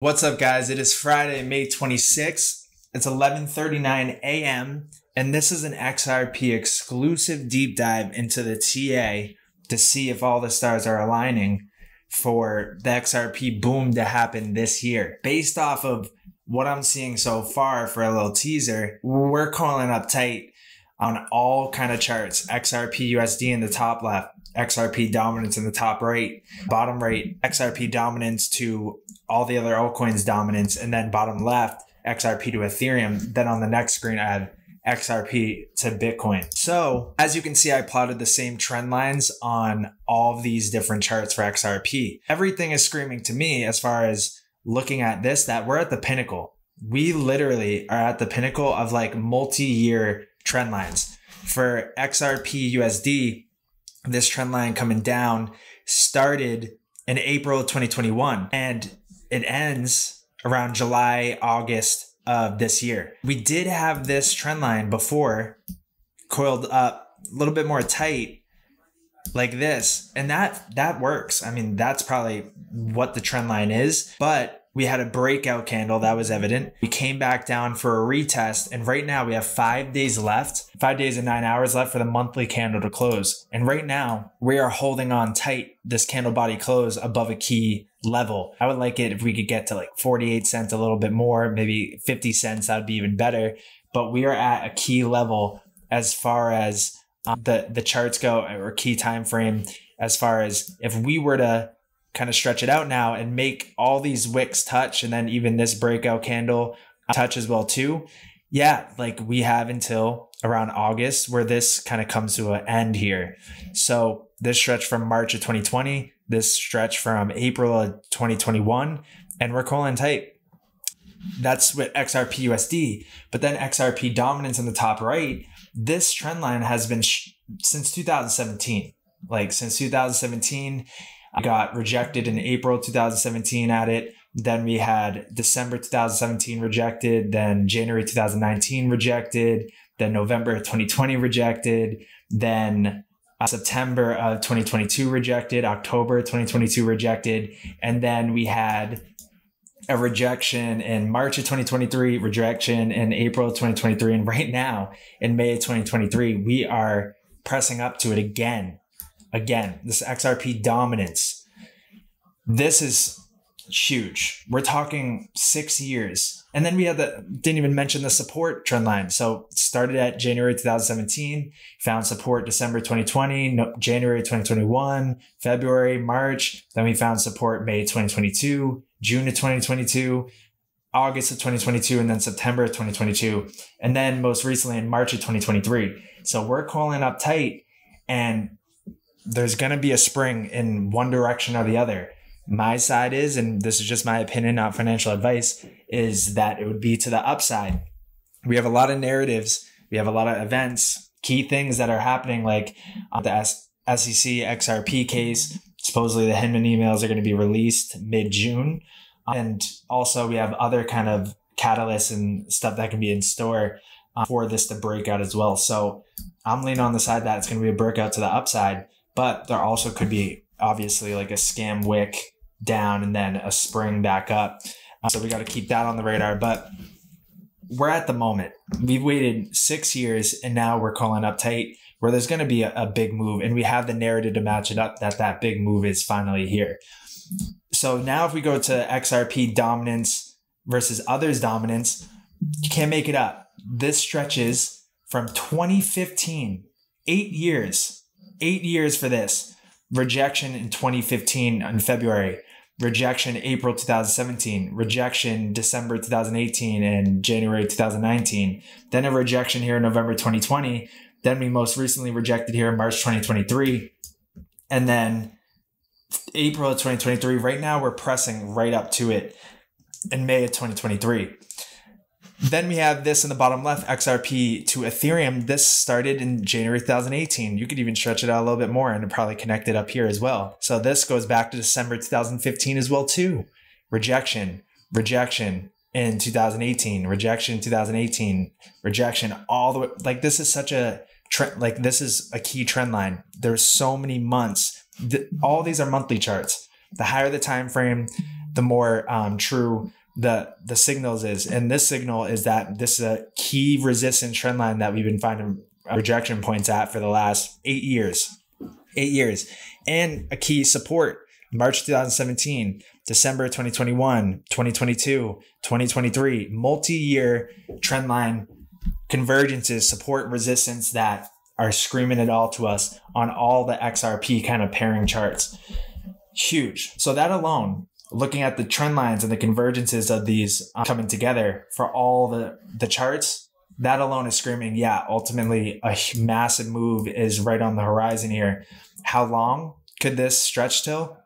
What's up, guys? It is Friday, May 26th. It's 11:39 a.m. and this is an XRP exclusive deep dive into the TA to see if all the stars are aligning for the XRP boom to happen this year. Based off of what I'm seeing so far for a little teaser, we're calling up tight on all kind of charts. XRP USD in the top left, XRP dominance in the top right, bottom right, XRP dominance to all the other altcoins dominance, and then bottom left, XRP to Ethereum. Then on the next screen, I have XRP to Bitcoin. So as you can see, I plotted the same trend lines on all of these different charts for XRP. Everything is screaming to me as far as looking at this, that we're at the pinnacle. We literally are at the pinnacle of like multi-year trend lines. For XRP USD, this trend line coming down started in April 2021 and it ends around July, August of this year. We did have this trend line before coiled up a little bit more tight like this, and that works. I mean, that's probably what the trend line is, but we had a breakout candle that was evident. We came back down for a retest, and right now we have 5 days left, 5 days and 9 hours left for the monthly candle to close. And right now we are holding on tight this candle body close above a key level. I would like it if we could get to like 48 cents, a little bit more, maybe 50 cents, that would be even better. But we are at a key level as far as the charts go, or key time frame, as far as if we were to kind of stretch it out now and make all these wicks touch, and then even this breakout candle touch as well too. Yeah, like we have until around August where this kind of comes to an end here. So this stretch from March of 2020, this stretch from April of 2021, and we're calling tight. That's with XRP USD. But then XRP dominance in the top right, this trend line has been since 2017. Like since 2017, I got rejected in April 2017 at it. Then we had December 2017 rejected, then January 2019 rejected, then November 2020 rejected, then September of 2022 rejected, October 2022 rejected, and then we had a rejection in March of 2023, rejection in April of 2023, and right now in May of 2023, we are pressing up to it again. Again, this XRP dominance. This is huge. We're talking 6 years. And then we had didn't even mention the support trend line. So it started at January 2017, found support December 2020, January 2021, February, March. Then we found support May 2022, June of 2022, August of 2022, and then September of 2022. And then most recently in March of 2023. So we're calling up tight, and there's going to be a spring in one direction or the other. My side is, and this is just my opinion, not financial advice, is that it would be to the upside. We have a lot of narratives. We have a lot of events, key things that are happening, like the SEC XRP case. Supposedly the Hinman emails are going to be released mid-June. And also we have other kind of catalysts and stuff that can be in store for this to break out as well. So I'm leaning on the side that it's going to be a breakout to the upside. But there also could be obviously like a scam wick down and then a spring back up. So we got to keep that on the radar. But we're at the moment. We've waited 6 years and now we're calling up tight where there's going to be a big move. And we have the narrative to match it up that big move is finally here. So now if we go to XRP dominance versus others dominance, you can't make it up. This stretches from 2015, 8 years. 8 years for this. Rejection in 2015 in February. Rejection April 2017. Rejection December 2018 and January 2019. Then a rejection here in November 2020. Then we most recently rejected here in March 2023. And then April of 2023. Right now we're pressing right up to it in May of 2023. Then we have this in the bottom left, XRP to Ethereum. This started in January 2018. You could even stretch it out a little bit more and it probably connect it up here as well. So this goes back to December 2015 as well too. Rejection, rejection in 2018, rejection in 2018, rejection all the way. Like this is such a trend. Like this is a key trend line. There's so many months. All these are monthly charts. The higher the time frame, the more true the signals is. And this signal is that this is a key resistance trend line that we've been finding rejection points at for the last 8 years. 8 years. And a key support, March 2017, December 2021, 2022, 2023, multi-year trend line convergences, support, resistance that are screaming it all to us on all the XRP kind of pairing charts. Huge. So that alone, looking at the trend lines and the convergences of these coming together for all the charts, that alone is screaming, yeah, ultimately a massive move is right on the horizon here. How long could this stretch till?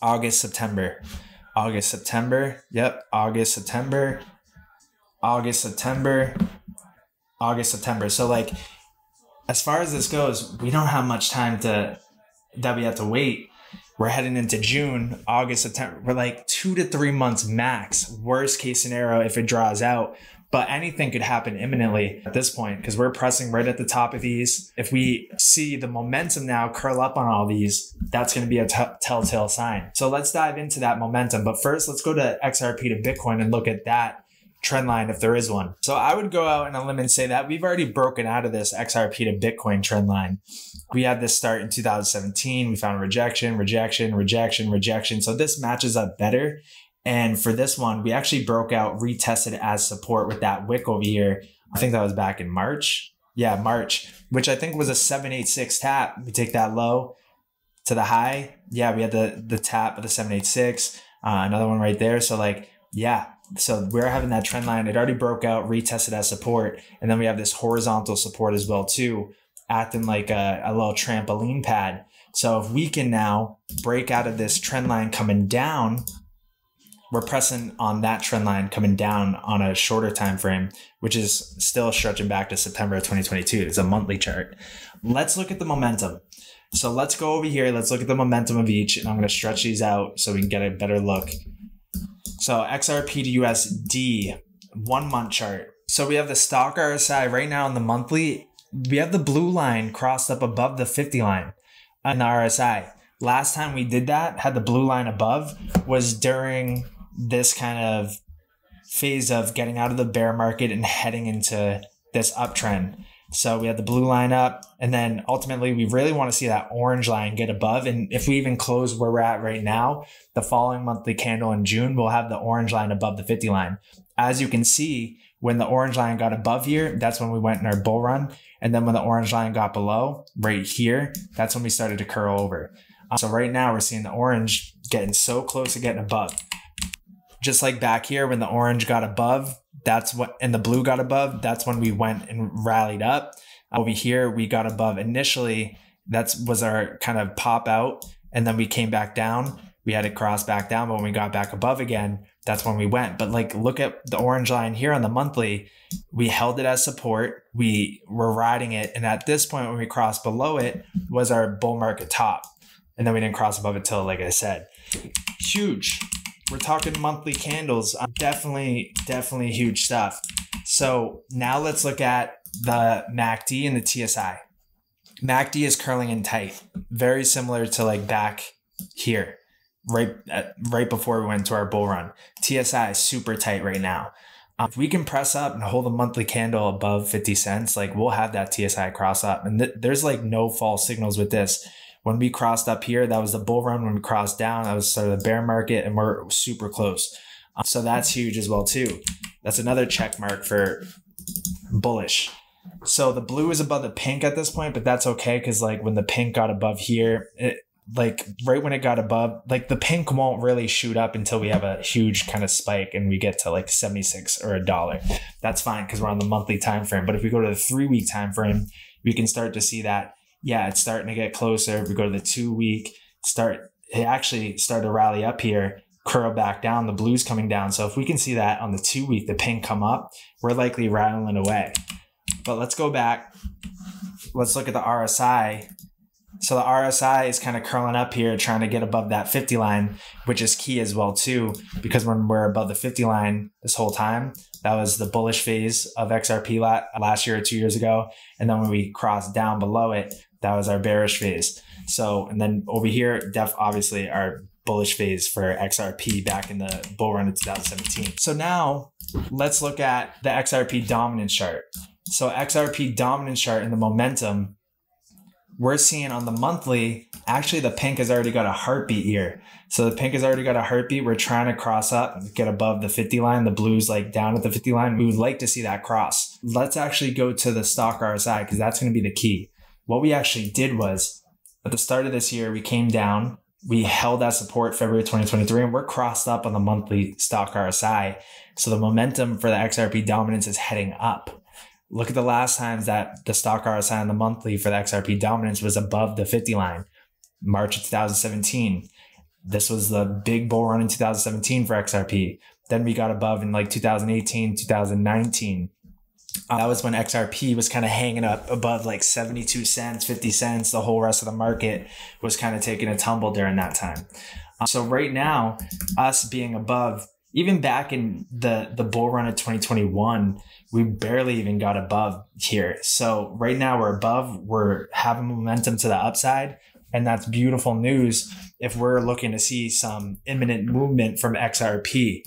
August, September. August, September. Yep. August, September. August, September. August, September. So like, as far as this goes, we don't have much time that we have to wait. We're heading into June, August, September. We're like 2 to 3 months max. Worst case scenario if it draws out. But anything could happen imminently at this point because we're pressing right at the top of these. If we see the momentum now curl up on all these, that's going to be a telltale sign. So let's dive into that momentum. But first, let's go to XRP to Bitcoin and look at that trend line if there is one. So I would go out on a limb and say that we've already broken out of this XRP to Bitcoin trend line. We had this start in 2017. We found rejection, rejection, rejection, rejection. So this matches up better. And for this one, we actually broke out, retested as support with that wick over here. I think that was back in March. Yeah, March, which I think was a 786 tap. We take that low to the high. Yeah, we had the tap of the 786, another one right there. So like, yeah, so we're having that trend line. It already broke out, retested as support. And then we have this horizontal support as well too, acting like a little trampoline pad. So if we can now break out of this trend line coming down, we're pressing on that trend line coming down on a shorter time frame, which is still stretching back to September of 2022. It's a monthly chart. Let's look at the momentum. So let's go over here. Let's look at the momentum of each, and I'm going to stretch these out so we can get a better look. So XRP to USD, 1 month chart. So we have the stock RSI right now in the monthly. We have the blue line crossed up above the 50 line on the RSI. Last time we did that, had the blue line above, was during this kind of phase of getting out of the bear market and heading into this uptrend. So we had the blue line up, and then ultimately we really want to see that orange line get above. And if we even close where we're at right now, the following monthly candle in June, we'll have the orange line above the 50 line. As you can see, when the orange line got above here, that's when we went in our bull run. And then when the orange line got below right here, that's when we started to curl over. So right now we're seeing the orange getting so close to getting above. Just like back here, when the orange got above, that's what, and the blue got above, that's when we went and rallied up. Over here, we got above initially. That was our kind of pop out. And then we came back down. We had to cross back down. But when we got back above again, that's when we went. But like, look at the orange line here on the monthly. We held it as support. We were riding it. And at this point, when we crossed below it, was our bull market top. And then we didn't cross above it till, like I said, huge. We're talking monthly candles. Definitely huge stuff. So now let's look at the MACD and the TSI. MACD is curling in tight, very similar to like back here, right before we went to our bull run. TSI is super tight right now. If we can press up and hold a monthly candle above 50 cents, like we'll have that TSI cross up. And there's like no false signals with this. When we crossed up here, that was the bull run. When we crossed down, that was sort of the bear market, and we're super close. So that's huge as well too. That's another check mark for bullish. So the blue is above the pink at this point, but that's okay because like when the pink got above here, like right when it got above, like the pink won't really shoot up until we have a huge kind of spike and we get to like 76 or $1. That's fine because we're on the monthly time frame. But if we go to the 3-week time frame, we can start to see that. Yeah, it's starting to get closer. If we go to the 2-week, it actually started to rally up here, curl back down. The blue's coming down. So if we can see that on the 2-week, the pink come up, we're likely rattling away. But let's go back. Let's look at the RSI. So the RSI is kind of curling up here, trying to get above that 50 line, which is key as well too, because when we're above the 50 line this whole time, that was the bullish phase of XRP last year or 2 years ago. And then when we crossed down below it, that was our bearish phase. So, and then over here, obviously our bullish phase for XRP back in the bull run of 2017. So now let's look at the XRP dominance chart. So XRP dominance chart and the momentum, we're seeing on the monthly, actually the pink has already got a heartbeat here. So the pink has already got a heartbeat. We're trying to cross up and get above the 50 line. The blue's like down at the 50 line. We would like to see that cross. Let's actually go to the stock RSI because that's going to be the key. What we actually did was at the start of this year, we came down. We held that support February 2023, and we're crossed up on the monthly stock RSI. So the momentum for the XRP dominance is heading up. Look at the last times that the stock RSI on the monthly for the XRP dominance was above the 50 line. March of 2017. This was the big bull run in 2017 for XRP. Then we got above in like 2018, 2019. That was when XRP was kind of hanging up above like 72 cents, 50 cents. The whole rest of the market was kind of taking a tumble during that time. So right now, us being above, even back in the bull run of 2021, we barely even got above here. So right now we're above, we're having momentum to the upside. And that's beautiful news if we're looking to see some imminent movement from XRP.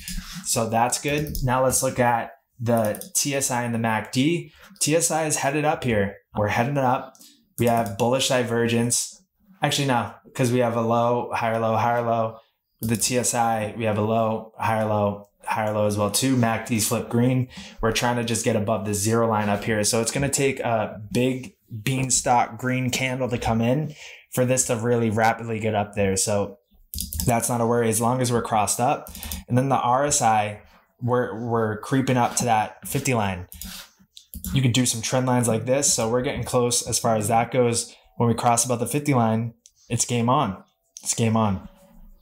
So that's good. Now let's look at the TSI and the MACD. TSI is headed up here. We're heading up. We have bullish divergence. Actually, no, because we have a low, higher low, higher low. With the TSI, we have a low, higher low as well too. MACD's flip green. We're trying to just get above the zero line up here. So it's going to take a big beanstalk green candle to come in for this to really rapidly get up there. So that's not a worry as long as we're crossed up. And then the RSI, we're creeping up to that 50 line. You could do some trend lines like this. So we're getting close as far as that goes. When we cross about the 50 line, it's game on. It's game on.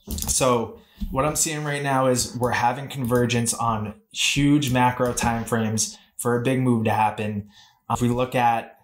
So what I'm seeing right now is we're having convergence on huge macro timeframes for a big move to happen. If we look at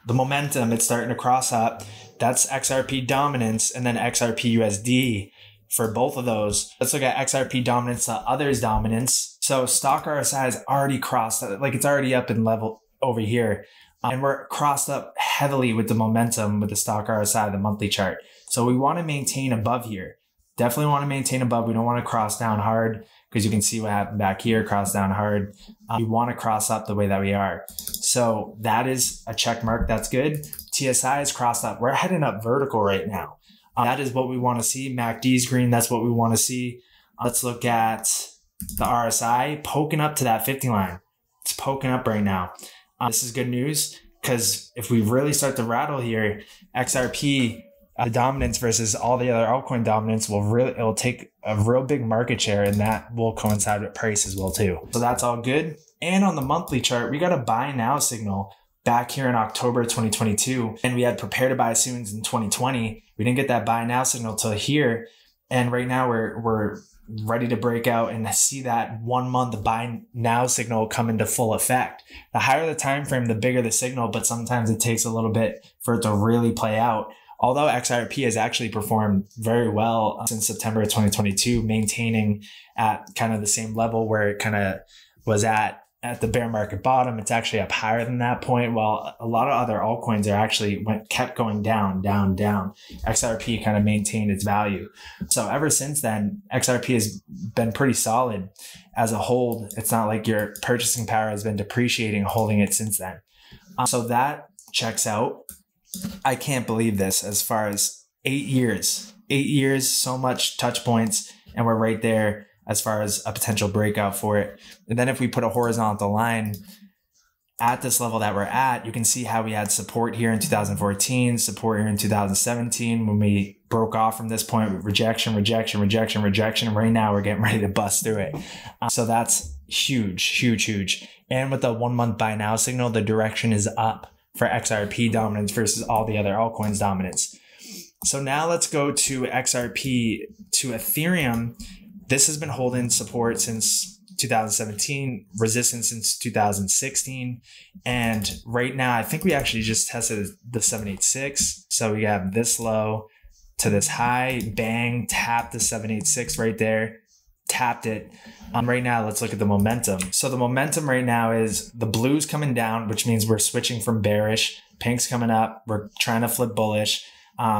the momentum, it's starting to cross up. That's XRP dominance and then XRP USD for both of those. Let's look at XRP dominance to others dominance. So stock RSI has already crossed, like it's already up in level over here. And we're crossed up heavily with the momentum with the stock RSI, the monthly chart. So we want to maintain above here. Definitely want to maintain above. We don't want to cross down hard because you can see what happened back here, cross down hard. We want to cross up the way that we are. So that is a check mark. That's good. TSI is crossed up. We're heading up vertical right now. That is what we want to see. MACD's green. That's what we want to see. Let's look at the RSI poking up to that 50 line. It's poking up right now. This is good news because if we really start to rattle here, XRP dominance versus all the other altcoin dominance it'll take a real big market share, and that will coincide with price as well too. So that's all good. And on the monthly chart, we got a buy now signal back here in October 2022, and we had prepare to buy soon in 2020. We didn't get that buy now signal till here, and right now we're ready to break out and see that 1 month buy now signal come into full effect. The higher the time frame, the bigger the signal, but sometimes it takes a little bit for it to really play out. Although XRP has actually performed very well since September of 2022, maintaining at kind of the same level where it kind of was at the bear market bottom. It's actually up higher than that point, while a lot of other altcoins are actually kept going down, down, down. XRP kind of maintained its value. So ever since then, XRP has been pretty solid as a hold. It's not like your purchasing power has been depreciating, holding it since then. So that checks out. I can't believe this as far as 8 years, so much touch points, and we're right there as far as a potential breakout for it. And then if we put a horizontal line at this level that we're at, you can see how we had support here in 2014, support here in 2017 when we broke off from this point, rejection, rejection, rejection, rejection. And right now we're getting ready to bust through it. So that's huge, huge, huge. And with the 1 month buy now signal, the direction is up for XRP dominance versus all the other altcoins dominance. So now let's go to XRP to Ethereum. This has been holding support since 2017, resistance since 2016. And right now, I think we actually just tested the 786. So we have this low to this high, bang, tap the 786 right there, tapped it. Right now, let's look at the momentum. So the momentum right now is the blue's coming down, which means we're switching from bearish. Pink's coming up. We're trying to flip bullish.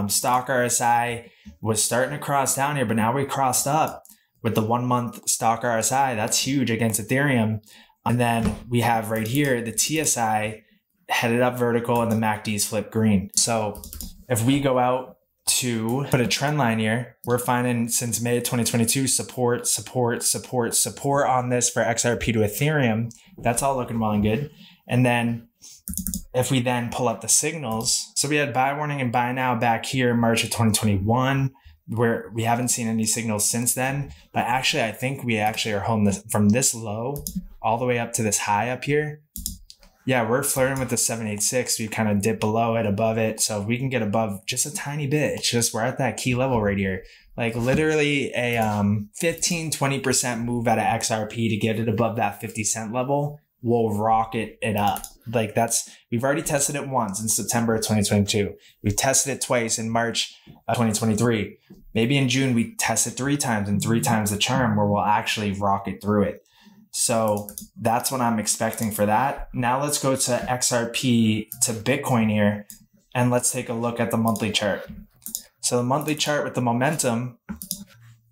Stock RSI was starting to cross down here, but now we crossed up with the 1 month stock RSI. That's huge against Ethereum. And then we have right here, the TSI headed up vertical and the MACD's flipped green. So if we go out to put a trend line here, we're finding since May of 2022, support on this for XRP to Ethereum. That's all looking well and good. And then if we then pull up the signals, so we had buy warning and buy now back here in March of 2021, where we haven't seen any signals since then. But actually, I think we actually are holding this from this low all the way up to this high up here. Yeah, we're flirting with the 786. We kind of dip below it, above it. So if we can get above just a tiny bit, it's just we're at that key level right here. Like literally a 15-20% move out of XRP to get it above that 50 cent level will rocket it up. Like we've already tested it once in September of 2022. We've tested it twice in March of 2023. Maybe in June we test it 3 times and 3 times the charm where we'll actually rocket through it. So that's what I'm expecting for that. Now let's go to XRP to Bitcoin here, and let's take a look at the monthly chart. So the monthly chart with the momentum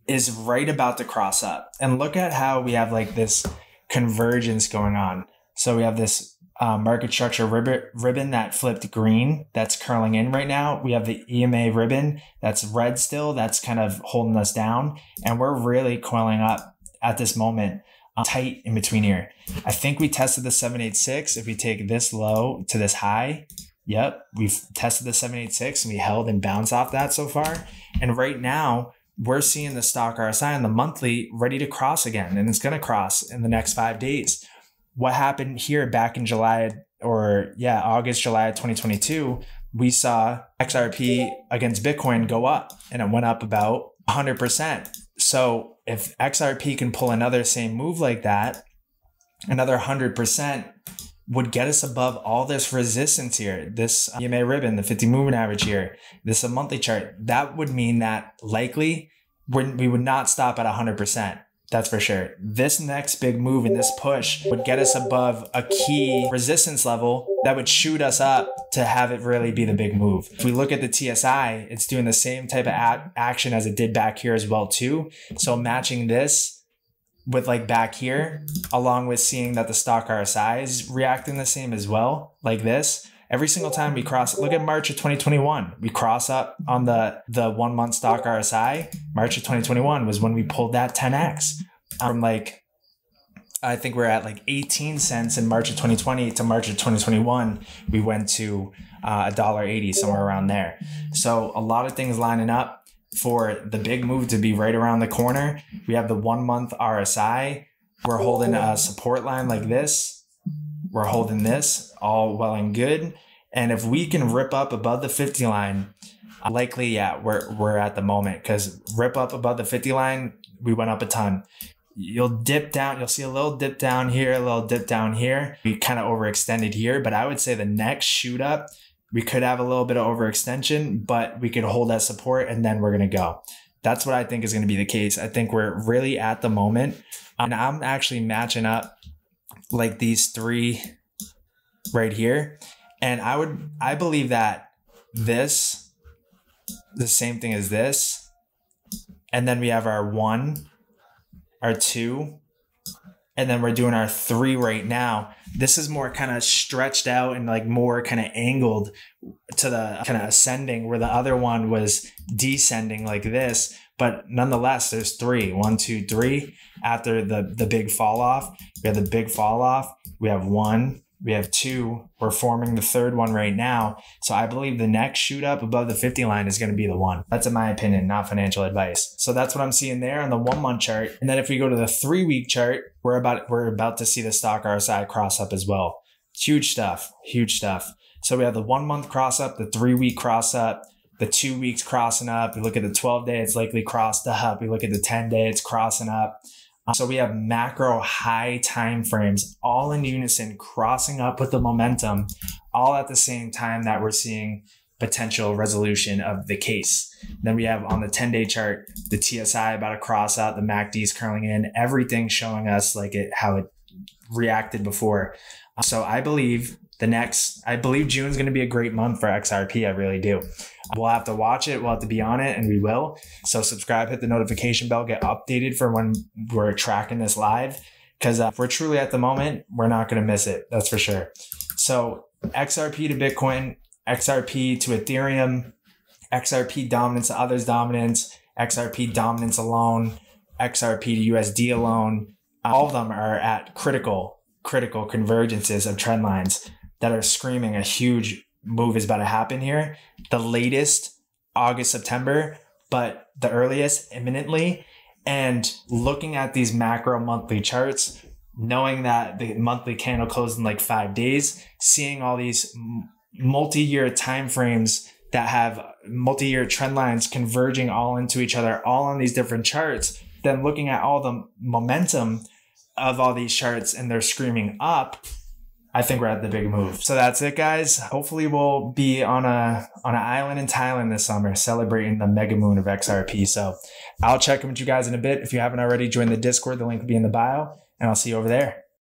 is right about to cross up. And look at how we have like this convergence going on. So we have this market structure ribbon that flipped green that's curling in right now. We have the EMA ribbon that's red still, that's kind of holding us down. And we're really coiling up at this moment. Tight in between here. I think we tested the 786. If we take this low to this high, yep, we've tested the 786 and we held and bounced off that so far. And right now we're seeing the stock RSI on the monthly ready to cross again, and it's going to cross in the next 5 days. What happened here back in August, July of 2022, we saw XRP against Bitcoin go up, and it went up about 100%. So if XRP can pull another same move like that, another 100% would get us above all this resistance here, this EMA ribbon, the 50 moving average here, this a monthly chart. That would mean that likely we would not stop at 100%. That's for sure. This next big move and this push would get us above a key resistance level that would shoot us up to have it really be the big move. If we look at the TSI, it's doing the same type of action as it did back here as well too. So matching this with like back here, along with seeing that the stock RSI is reacting the same as well, like this. Every single time we cross, look at March of 2021, we cross up on the 1 month stock RSI. March of 2021 was when we pulled that 10x from like, I think we're at like 18 cents in March of 2020 to March of 2021. We went to $1.80, somewhere around there. So a lot of things lining up for the big move to be right around the corner. We have the 1 month RSI. We're holding a support line like this. We're holding this, all well and good. And if we can rip up above the 50 line, likely, yeah, we're at the moment, because rip up above the 50 line, we went up a ton. You'll dip down, you'll see a little dip down here, a little dip down here. We kind of overextended here, but I would say the next shoot up, we could have a little bit of overextension, but we could hold that support and then we're going to go. That's what I think is going to be the case. I think we're really at the moment. And I'm actually matching up like these 3 right here. And I believe that this, the same thing as this. And then we have our 1, our 2, and then we're doing our 3 right now. This is more kind of stretched out and like more kind of angled to the kind of ascending, where the other one was descending like this. But nonetheless, there's 3, 1, 2, 3. After the big fall off, we have the big fall off. We have 1, we have 2. We're forming the 3rd one right now. So I believe the next shoot up above the 50 line is going to be the 1. That's in my opinion, not financial advice. So that's what I'm seeing there on the 1 month chart. And then if we go to the 3 week chart, we're about to see the stock RSI cross up as well. Huge stuff, huge stuff. So we have the 1 month cross up, the 3 week cross up, the 2 weeks crossing up. We look at the 12-day, it's likely crossed up. We look at the 10-day, it's crossing up. So we have macro high time frames all in unison crossing up with the momentum, all at the same time that we're seeing potential resolution of the case. Then we have on the 10-day chart, the TSI about to cross out, the MACD's curling in, everything showing us like how it reacted before. So I believe June is going to be a great month for XRP. I really do. We'll have to watch it. We'll have to be on it, and we will. So subscribe, hit the notification bell, get updated for when we're tracking this live. Because if we're truly at the moment, we're not going to miss it. That's for sure. So XRP to Bitcoin, XRP to Ethereum, XRP dominance to others' dominance, XRP dominance alone, XRP to USD alone. All of them are at critical convergences of trend lines that are screaming a huge move is about to happen here. The latest, August, September, but the earliest, imminently. And looking at these macro monthly charts, knowing that the monthly candle closed in like 5 days, seeing all these multi-year timeframes that have multi-year trend lines converging all into each other, all on these different charts, then looking at all the momentum of all these charts and they're screaming up, I think we're at the big move. So that's it, guys. Hopefully we'll be on an island in Thailand this summer celebrating the mega moon of XRP. So I'll check in with you guys in a bit. If you haven't already, join the Discord. The link will be in the bio, and I'll see you over there.